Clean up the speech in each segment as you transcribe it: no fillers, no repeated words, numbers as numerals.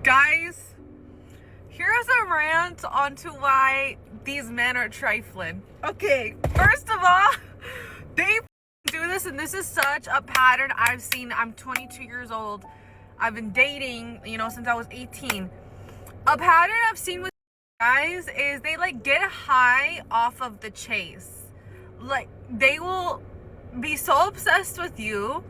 Guys, here's a rant onto why these men are trifling. Okay, first of all, they do this, and this is such a pattern I've seen. I'm 22 years old. I've been dating, since I was 18. A pattern I've seen with guys is they get high off of the chase. They will be so obsessed with you,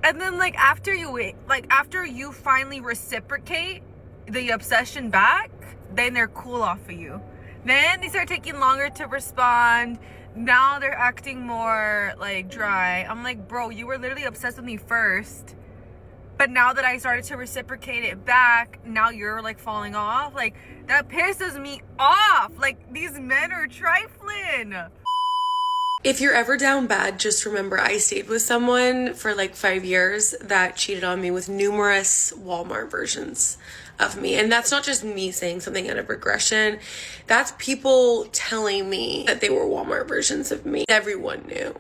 and then after you finally reciprocate the obsession back, then they're cool off of you. Then they start taking longer to respond. Now they're acting more dry. I'm like, bro, you were literally obsessed with me first, but now that I started to reciprocate it back, now you're falling off. That pisses me off. These men are trifling. If you're ever down bad, just remember I stayed with someone for 5 years that cheated on me with numerous Walmart versions of me. And that's not just me saying something out of regression. That's people telling me that they were Walmart versions of me. Everyone knew.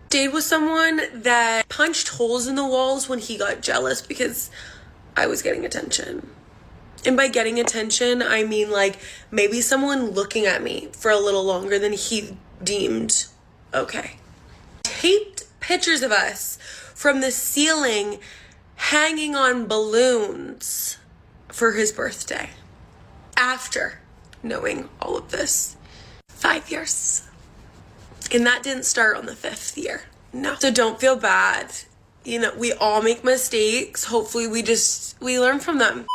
Stayed with someone that punched holes in the walls when he got jealous because I was getting attention. And by getting attention, I mean maybe someone looking at me for a little longer than he deemed okay. Taped pictures of us from the ceiling hanging on balloons for his birthday. After knowing all of this. 5 years. And that didn't start on the 5th year. No. So don't feel bad. We all make mistakes. Hopefully we learn from them.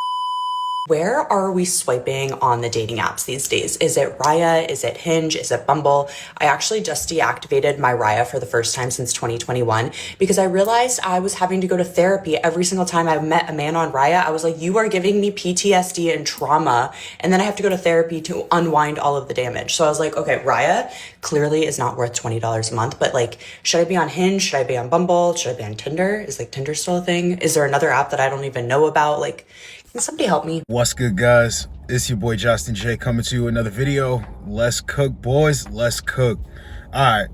Where are we swiping on the dating apps these days? Is it Raya? Is it Hinge? Is it Bumble? I actually just deactivated my Raya for the first time since 2021 because I realized I was having to go to therapy every single time I met a man on Raya. I was like, you are giving me PTSD and trauma, and then I have to go to therapy to unwind all of the damage. So I was like, okay, Raya clearly is not worth $20 a month, but should I be on Hinge? Should I be on Bumble? Should I be on Tinder? Is Tinder still a thing? Is there another app that I don't even know about? Can somebody help me? What's good, guys? It's your boy Josten J coming to you with another video. Let's cook, boys. Let's cook. All right.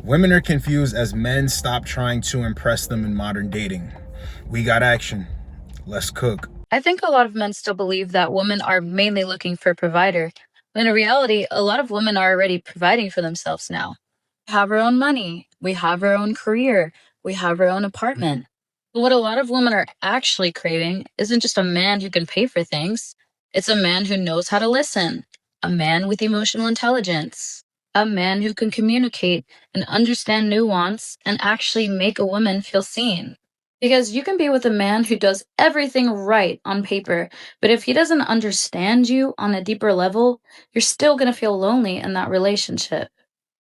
Women are confused as men stop trying to impress them in modern dating. We got action. Let's cook. I think a lot of men still believe that women are mainly looking for a provider. When in reality, a lot of women are already providing for themselves now. We have our own money. We have our own career. We have our own apartment. But what a lot of women are actually craving isn't just a man who can pay for things. It's a man who knows how to listen, a man with emotional intelligence, a man who can communicate and understand nuance and actually make a woman feel seen. Because you can be with a man who does everything right on paper, but if he doesn't understand you on a deeper level, you're still going to feel lonely in that relationship.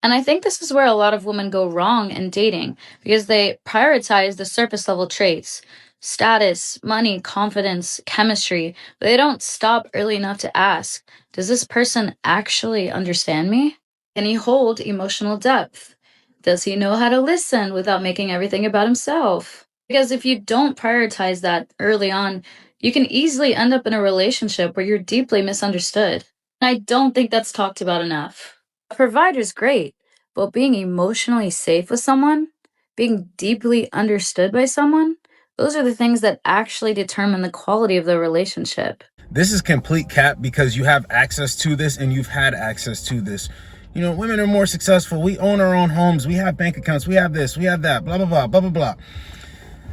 And I think this is where a lot of women go wrong in dating because they prioritize the surface level traits, status, money, confidence, chemistry, but they don't stop early enough to ask, does this person actually understand me? Can he hold emotional depth? Does he know how to listen without making everything about himself? Because if you don't prioritize that early on, you can easily end up in a relationship where you're deeply misunderstood. And I don't think that's talked about enough. A provider's great, but being emotionally safe with someone, being deeply understood by someone, those are the things that actually determine the quality of the relationship. This is complete cap because you have access to this and you've had access to this. Women are more successful. We own our own homes. We have bank accounts. We have this. We have that. Blah, blah, blah, blah, blah, blah.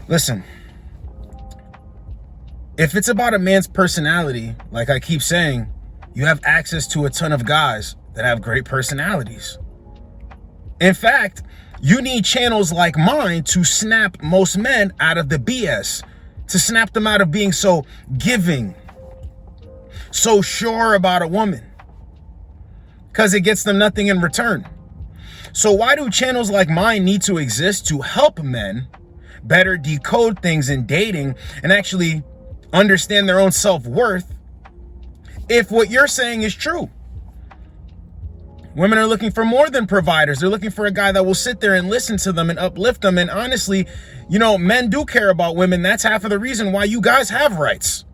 Listen, if it's about a man's personality, like I keep saying, you have access to a ton of guys that have great personalities. In fact, you need channels like mine to snap most men out of the BS, to snap them out of being so giving, so sure about a woman, because it gets them nothing in return. So why do channels like mine need to exist? To help men better decode things in dating and actually understand their own self-worth if what you're saying is true. Women are looking for more than providers. They're looking for a guy that will sit there and listen to them and uplift them. And honestly, men do care about women. That's half of the reason why you guys have rights.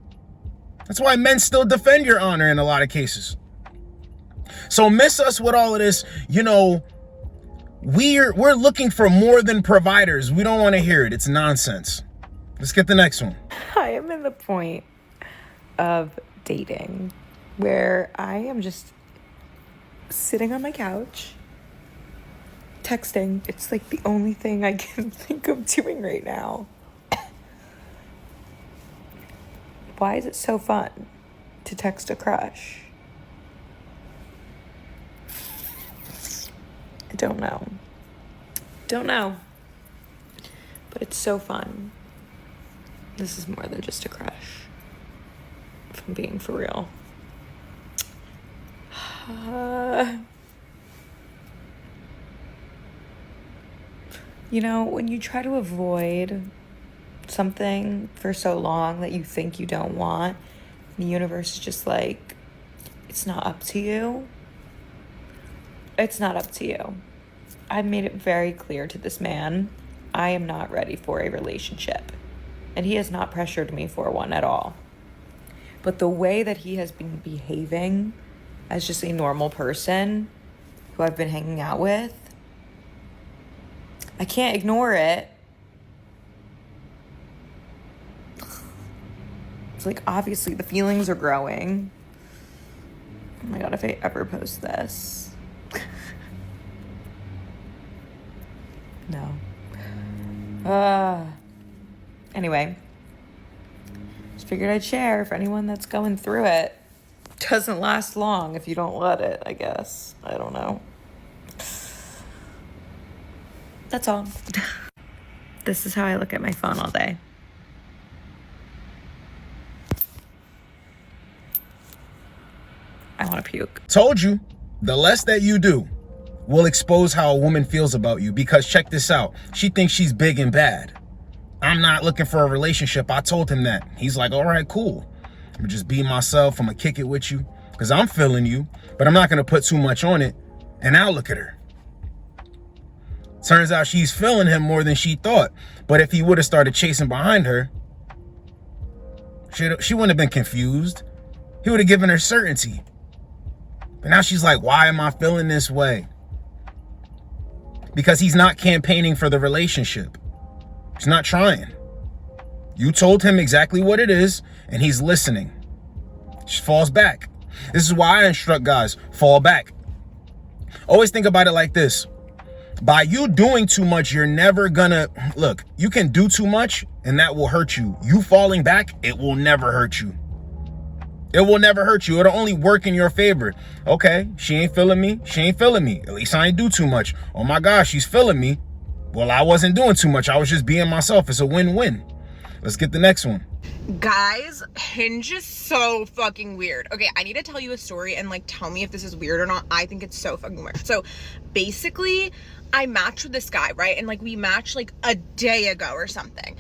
That's why men still defend your honor in a lot of cases. So miss us with all of this, we're looking for more than providers. We don't want to hear it. It's nonsense. Let's get the next one. I am in the point of dating where I am just sitting on my couch texting. It's like the only thing I can think of doing right now. Why is it so fun to text a crush? I don't know. But it's so fun. This is more than just a crush, if I'm being for real. You know, when you try to avoid something for so long that you think you don't want, the universe is just like, it's not up to you. It's not up to you. I've made it very clear to this man, I am not ready for a relationship. And he has not pressured me for one at all. But the way that he has been behaving as just a normal person who I've been hanging out with, I can't ignore it. It's like, obviously the feelings are growing. Oh my God, if I ever post this. No. Anyway, just figured I'd share for anyone that's going through it. Doesn't last long if you don't let it, I guess. I don't know. That's all. This is how I look at my phone all day. I want to puke. Told you, the less that you do will expose how a woman feels about you, because check this out. She thinks she's big and bad. I'm not looking for a relationship. I told him that. He's like, all right, cool. I'm gonna just be myself. I'm gonna kick it with you because I'm feeling you, but I'm not gonna put too much on it. And now look at her. Turns out she's feeling him more than she thought. But if he would have started chasing behind her, she wouldn't have been confused. He would have given her certainty. But now she's like, why am I feeling this way? Because he's not campaigning for the relationship. He's not trying. You told him exactly what it is, and he's listening. She falls back. This is why I instruct guys, fall back. Always think about it like this. By you doing too much, you're never gonna... Look, you can do too much, and that will hurt you. You falling back, it will never hurt you. It will never hurt you. It'll only work in your favor. Okay, she ain't feeling me. She ain't feeling me. At least I ain't do too much. Oh my gosh, she's feeling me. Well, I wasn't doing too much. I was just being myself. It's a win-win. Let's get the next one. Guys, Hinge is so fucking weird. Okay, I need to tell you a story and like tell me if this is weird or not. I think it's so fucking weird. So basically, I matched with this guy, right? And like we matched like a day ago or something.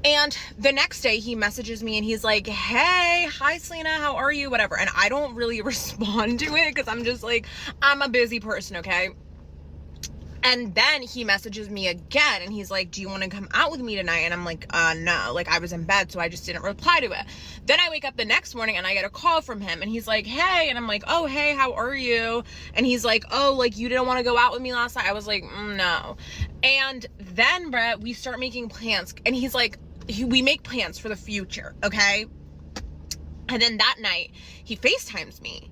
And the next day he messages me and he's like, hey, hi Selena, how are you? Whatever. And I don't really respond to it because I'm just like, I'm a busy person, okay? And then he messages me again and he's like, do you want to come out with me tonight? And I'm like, no, like I was in bed, so I just didn't reply to it. Then I wake up the next morning and I get a call from him and he's like, hey, and I'm like, oh, hey, how are you? And he's like, oh, like you didn't want to go out with me last night? I was like, no. And then, Brett, we start making plans and he's like, we make plans for the future, okay? And then that night he FaceTimes me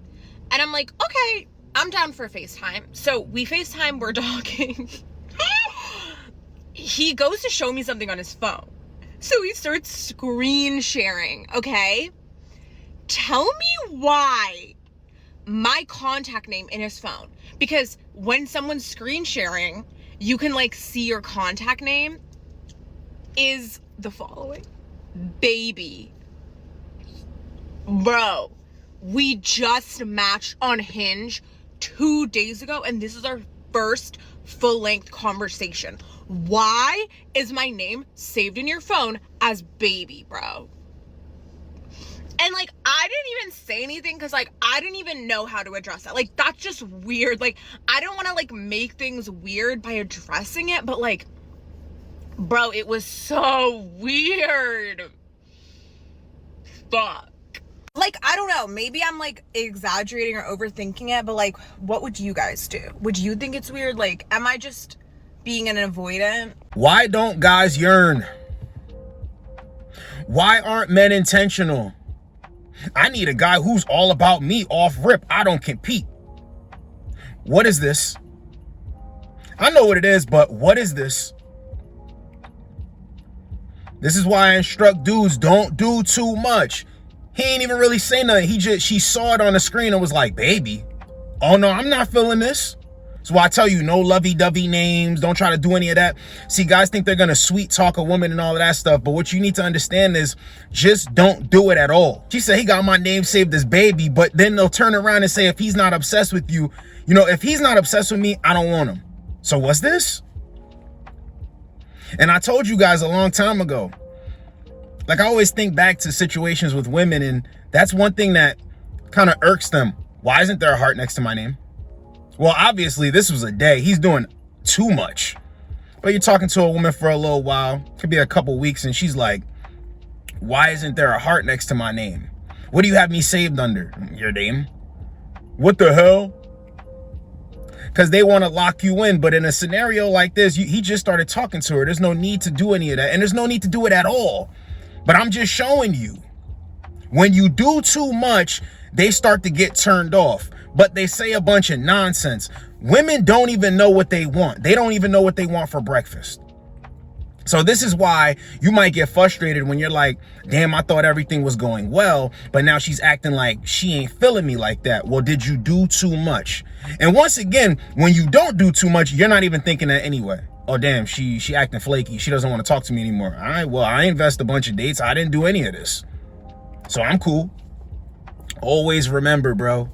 and I'm like, okay, I'm down for FaceTime. So we FaceTime, we're talking. He goes to show me something on his phone. So he starts screen sharing, okay? Tell me why my contact name in his phone. Because when someone's screen sharing, you can like see your contact name is the following. Baby. Bro, we just matched on Hinge 2 days ago and this is our first full-length conversation. Why is my name saved in your phone as Baby, bro? And like I didn't even say anything because like I didn't even know how to address that. Like that's just weird. Like I don't want to like make things weird by addressing it, but like bro, it was so weird. Fuck. Like, I don't know, maybe I'm like exaggerating or overthinking it, but like, what would you guys do? Would you think it's weird? Like, am I just being an avoidant? Why don't guys yearn? Why aren't men intentional? I need a guy who's all about me off rip. I don't compete. What is this? I know what it is, but what is this? This is why I instruct dudes, don't do too much. He ain't even really say nothing. She saw it on the screen and was like, baby. Oh no, I'm not feeling this. So I tell you, no lovey-dovey names. Don't try to do any of that. See, guys think they're going to sweet talk a woman and all of that stuff. But what you need to understand is just don't do it at all. She said he got my name saved as baby, but then they'll turn around and say, if he's not obsessed with you, if he's not obsessed with me, I don't want him. So what's this? And I told you guys a long time ago, like I always think back to situations with women, and that's one thing that kind of irks them. Why isn't there a heart next to my name? Well, obviously this was a day. He's doing too much. But you're talking to a woman for a little while, could be a couple weeks, and she's like, why isn't there a heart next to my name? What do you have me saved under? Your name? What the hell? Because they want to lock you in. But in a scenario like this, he just started talking to her. There's no need to do any of that. And there's no need to do it at all. But I'm just showing you, when you do too much, they start to get turned off. But they say a bunch of nonsense. Women don't even know what they want. They don't even know what they want for breakfast. So this is why you might get frustrated when you're like, damn, I thought everything was going well, but now she's acting like she ain't feeling me like that. Well, did you do too much? And once again, when you don't do too much, you're not even thinking that anyway. Oh, damn, she acting flaky. She doesn't want to talk to me anymore. All right, well, I invest a bunch of dates. I didn't do any of this. So I'm cool. Always remember, bro,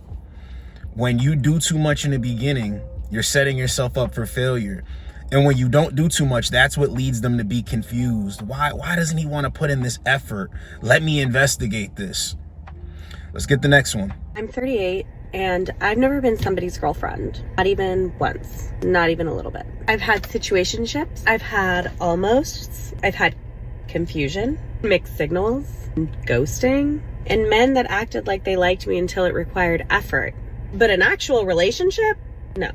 when you do too much in the beginning, you're setting yourself up for failure. And when you don't do too much, that's what leads them to be confused. Why doesn't he want to put in this effort? Let me investigate this. Let's get the next one. I'm 38 and I've never been somebody's girlfriend. Not even once. Not even a little bit. I've had situationships. I've had almosts. I've had confusion, mixed signals, ghosting, and men that acted like they liked me until it required effort. But an actual relationship? No,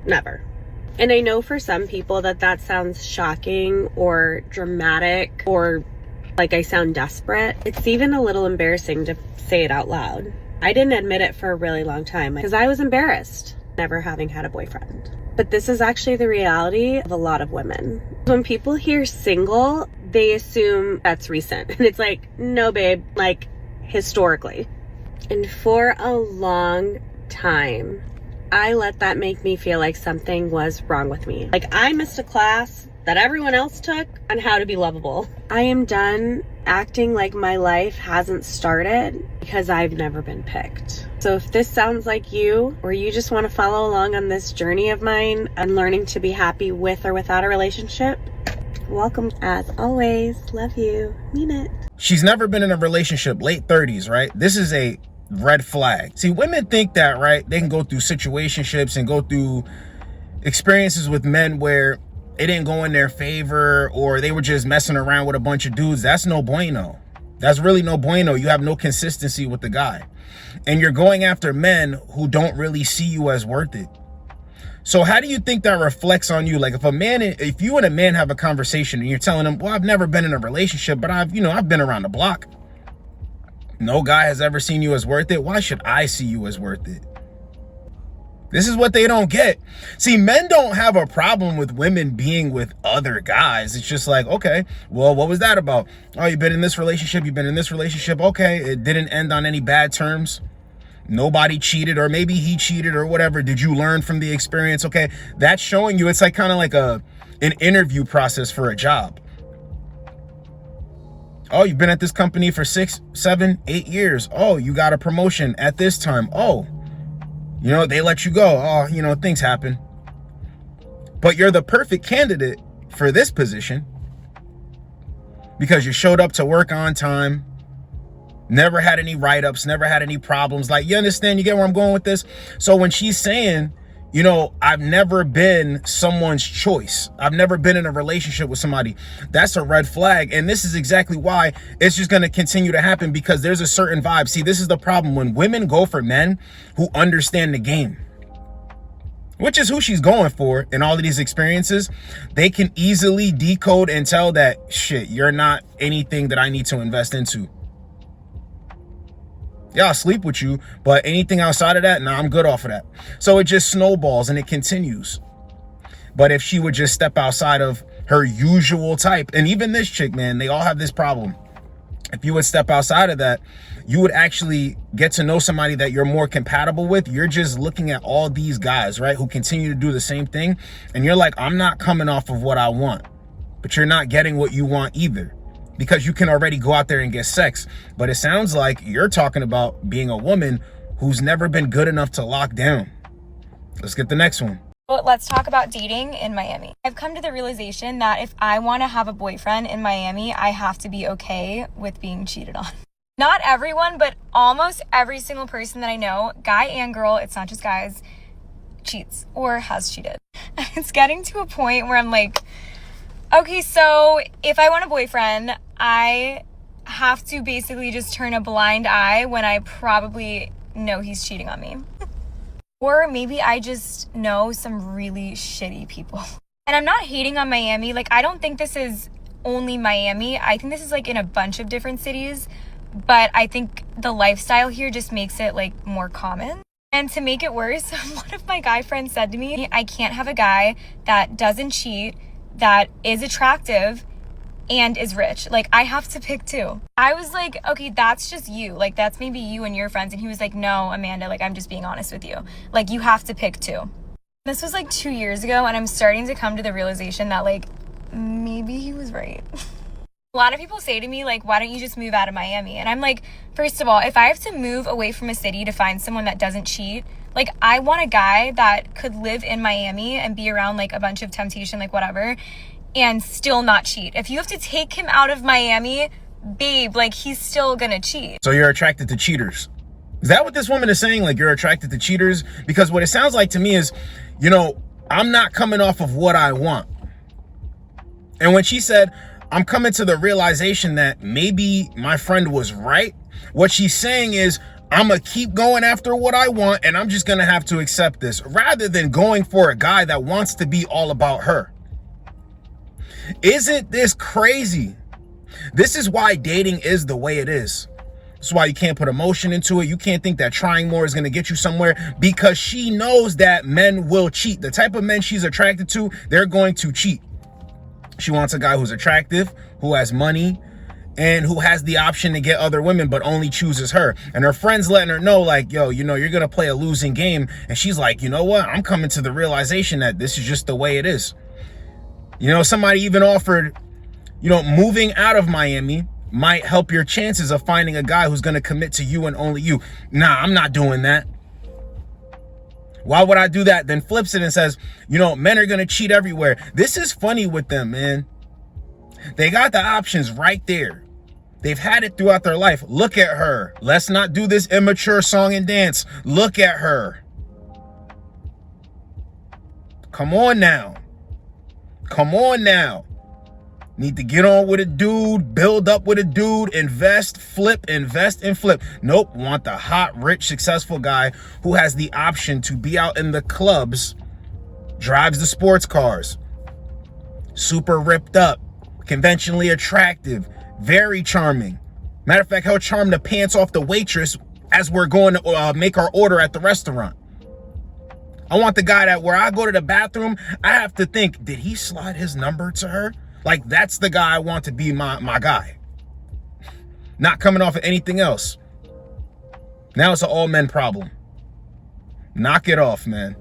never. And I know for some people that sounds shocking or dramatic or like I sound desperate. It's even a little embarrassing to say it out loud. I didn't admit it for a really long time because I was embarrassed never having had a boyfriend. But this is actually the reality of a lot of women. When people hear single, they assume that's recent. And it's like, no, babe, like historically. And for a long time, I let that make me feel like something was wrong with me. Like I missed a class that everyone else took on how to be lovable. I am done acting like my life hasn't started because I've never been picked. So if this sounds like you, or you just want to follow along on this journey of mine and learning to be happy with or without a relationship, welcome. As always, love you, mean it. She's never been in a relationship, late 30s, right? This is a red flag. See, women think that, right, they can go through situationships and go through experiences with men where it didn't go in their favor or they were just messing around with a bunch of dudes. That's no bueno. That's really no bueno. You have no consistency with the guy. And you're going after men who don't really see you as worth it. So how do you think that reflects on you? Like if you and a man have a conversation and you're telling him, well, I've never been in a relationship, but I've been around the block. No guy has ever seen you as worth it. Why should I see you as worth it? This is what they don't get. See, men don't have a problem with women being with other guys. It's just like, okay, well, what was that about? Oh, you've been in this relationship. You've been in this relationship. Okay, it didn't end on any bad terms. Nobody cheated, or maybe he cheated or whatever. Did you learn from the experience? Okay, that's showing you. It's like kind of like an interview process for a job. Oh, you've been at this company for 6, 7, 8 years. Oh, you got a promotion at this time. Oh, they let you go. Oh, things happen. But you're the perfect candidate for this position because you showed up to work on time, never had any write-ups, never had any problems. Like, you understand? You get where I'm going with this? So when she's saying, I've never been someone's choice, I've never been in a relationship with somebody, that's a red flag. And this is exactly why it's just going to continue to happen, because there's a certain vibe. See, this is the problem. When women go for men who understand the game, which is who she's going for in all of these experiences, they can easily decode and tell that, shit, you're not anything that I need to invest into. Yeah, I'll sleep with you, but anything outside of that, nah, I'm good off of that. So it just snowballs and it continues. But if she would just step outside of her usual type, and even this chick, man, they all have this problem. If you would step outside of that, you would actually get to know somebody that you're more compatible with. You're just looking at all these guys, right, who continue to do the same thing. And you're like, I'm not coming off of what I want. But you're not getting what you want either, because you can already go out there and get sex. But it sounds like you're talking about being a woman who's never been good enough to lock down. Let's get the next one. But let's talk about dating in Miami. I've come to the realization that if I want to have a boyfriend in Miami, I have to be okay with being cheated on. Not everyone, but almost every single person that I know, guy and girl, it's not just guys, cheats or has cheated. It's getting to a point where I'm like, okay, so if I want a boyfriend, I have to basically just turn a blind eye when I probably know he's cheating on me. Or maybe I just know some really shitty people. And I'm not hating on Miami. Like, I don't think this is only Miami. I think this is like in a bunch of different cities. But I think the lifestyle here just makes it like more common. And to make it worse, one of my guy friends said to me, I can't have a guy that doesn't cheat, that is attractive, and is rich. Like, I have to pick two. I was like, okay, that's just you. Like, that's maybe you and your friends. And he was like, no, Amanda, like, I'm just being honest with you. Like, you have to pick two. This was like 2 years ago, and I'm starting to come to the realization that, like, maybe he was right. A lot of people say to me, like, why don't you just move out of Miami? And I'm like, first of all, if I have to move away from a city to find someone that doesn't cheat, like, I want a guy that could live in Miami and be around, like, a bunch of temptation, like, whatever, and still not cheat. If you have to take him out of Miami, babe, like, he's still gonna cheat. So you're attracted to cheaters. Is that what this woman is saying? Like, you're attracted to cheaters? Because what it sounds like to me is, you know, I'm not coming off of what I want. And when she said, I'm coming to the realization that maybe my friend was right, what she's saying is, I'm going to keep going after what I want, and I'm just going to have to accept this, rather than going for a guy that wants to be all about her. Isn't this crazy? This is why dating is the way it is. This is why you can't put emotion into it. You can't think that trying more is going to get you somewhere, because she knows that men will cheat. The type of men she's attracted to, they're going to cheat. She wants a guy who's attractive, who has money, and who has the option to get other women, but only chooses her. And her friends letting her know, like, yo, you know, you're going to play a losing game. And she's like, you know what? I'm coming to the realization that this is just the way it is. You know, somebody even offered, you know, moving out of Miami might help your chances of finding a guy who's going to commit to you and only you. Nah, I'm not doing that. Why would I do that? Then flips it and says, you know, men are going to cheat everywhere. This is funny with them, man. They got the options right there. They've had it throughout their life. Look at her. Let's not do this immature song and dance. Look at her. Come on now. Come on now. Need to get on with a dude, build up with a dude, invest, flip, invest, and flip. Nope, want the hot, rich, successful guy who has the option to be out in the clubs, drives the sports cars, super ripped up, conventionally attractive, very charming. Matter of fact, he'll charm the pants off the waitress as we're going to make our order at the restaurant. I want the guy that where I go to the bathroom, I have to think, did he slide his number to her? Like, that's the guy I want to be my guy. Not coming off of anything else. Now it's an all men problem. Knock it off, man.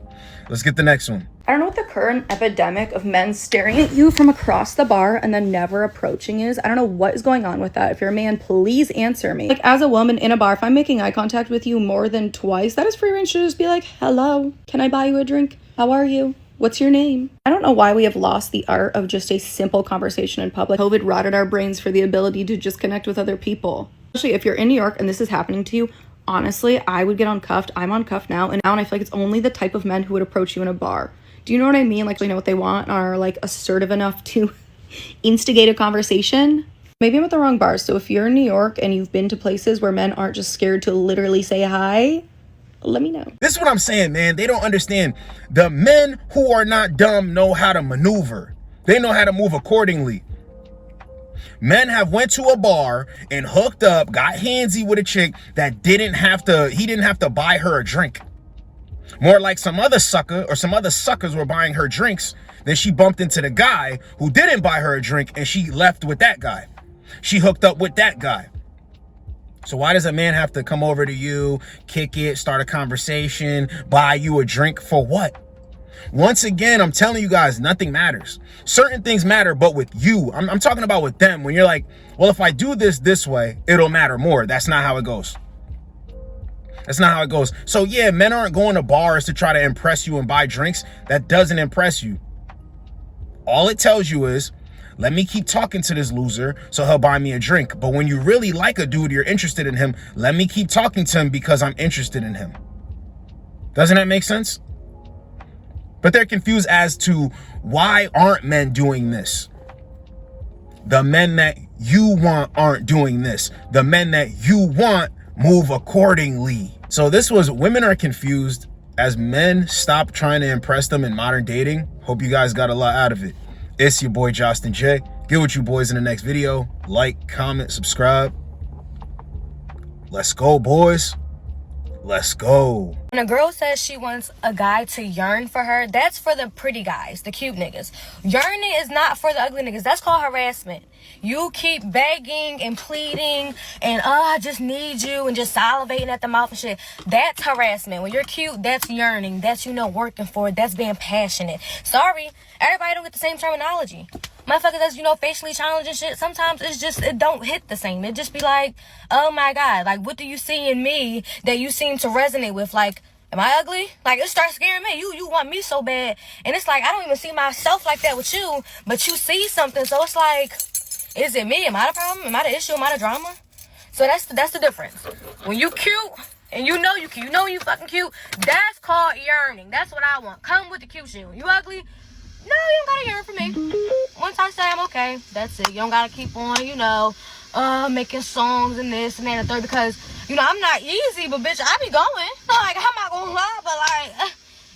Let's get the next one. I don't know what the current epidemic of men staring at you from across the bar and then never approaching is. I don't know what is going on with that. If you're a man, please answer me. Like, as a woman in a bar, if I'm making eye contact with you more than twice, that is free range to just be like, hello, can I buy you a drink? How are you? What's your name? I don't know why we have lost the art of just a simple conversation in public. COVID rotted our brains for the ability to just connect with other people. Especially if you're in New York and this is happening to you, honestly, I would get uncuffed. I'm uncuffed now, and I feel like it's only the type of men who would approach you in a bar. Do you know what I mean? Like, they know what they want, are like assertive enough to instigate a conversation. Maybe I'm at the wrong bar. So if you're in New York and you've been to places where men aren't just scared to literally say hi, let me know. This is what I'm saying, man. They don't understand. The men who are not dumb know how to maneuver. They know how to move accordingly. Men have went to a bar and hooked up, got handsy with a chick that he didn't have to buy her a drink. More like some other sucker or some other suckers were buying her drinks. Then she bumped into the guy who didn't buy her a drink and she left with that guy. She hooked up with that guy. So why does a man have to come over to you, kick it, start a conversation, buy you a drink for what? Once again, I'm telling you guys, nothing matters. Certain things matter, but with you, I'm talking about with them. When you're like, well, if I do this way, it'll matter more. That's not how it goes. That's not how it goes. So yeah, men aren't going to bars to try to impress you and buy drinks. That doesn't impress you. All it tells you is, let me keep talking to this loser so he'll buy me a drink. But when you really like a dude, you're interested in him, let me keep talking to him because I'm interested in him. Doesn't that make sense? But they're confused as to why aren't men doing this? The men that you want aren't doing this. The men that you want move accordingly. So this was women are confused as men stop trying to impress them in modern dating. Hope you guys got a lot out of it. It's your boy Josten J. Get with you boys in the next video. Like, comment, subscribe. Let's go, boys. Let's go. When a girl says she wants a guy to yearn for her, that's for the pretty guys, the cute niggas. Yearning is not for the ugly niggas. That's called harassment. You keep begging and pleading and, I just need you, and just salivating at the mouth and shit. That's harassment. When you're cute, that's yearning. That's, working for it. That's being passionate. Sorry, everybody don't get the same terminology. Motherfucker that's, facially challenging shit, sometimes it don't hit the same. It just be like, oh my God, like, what do you see in me that you seem to resonate with? Like, am I ugly? Like, it starts scaring me. You want me so bad. And it's like, I don't even see myself like that with you, but you see something. So it's like, is it me? Am I the problem? Am I the issue? Am I the drama? So that's the difference. When you cute and you know you fucking cute, that's called yearning. That's what I want. Come with the cute shit. When you ugly, no, you don't gotta yearn for me. Once I say I'm okay, that's it. You don't gotta keep on, making songs and this and that and the third, because, I'm not easy, but bitch, I be going. Like, I'm not gonna lie, but like,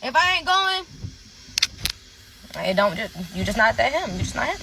if I ain't going, you just not that him. You just not him.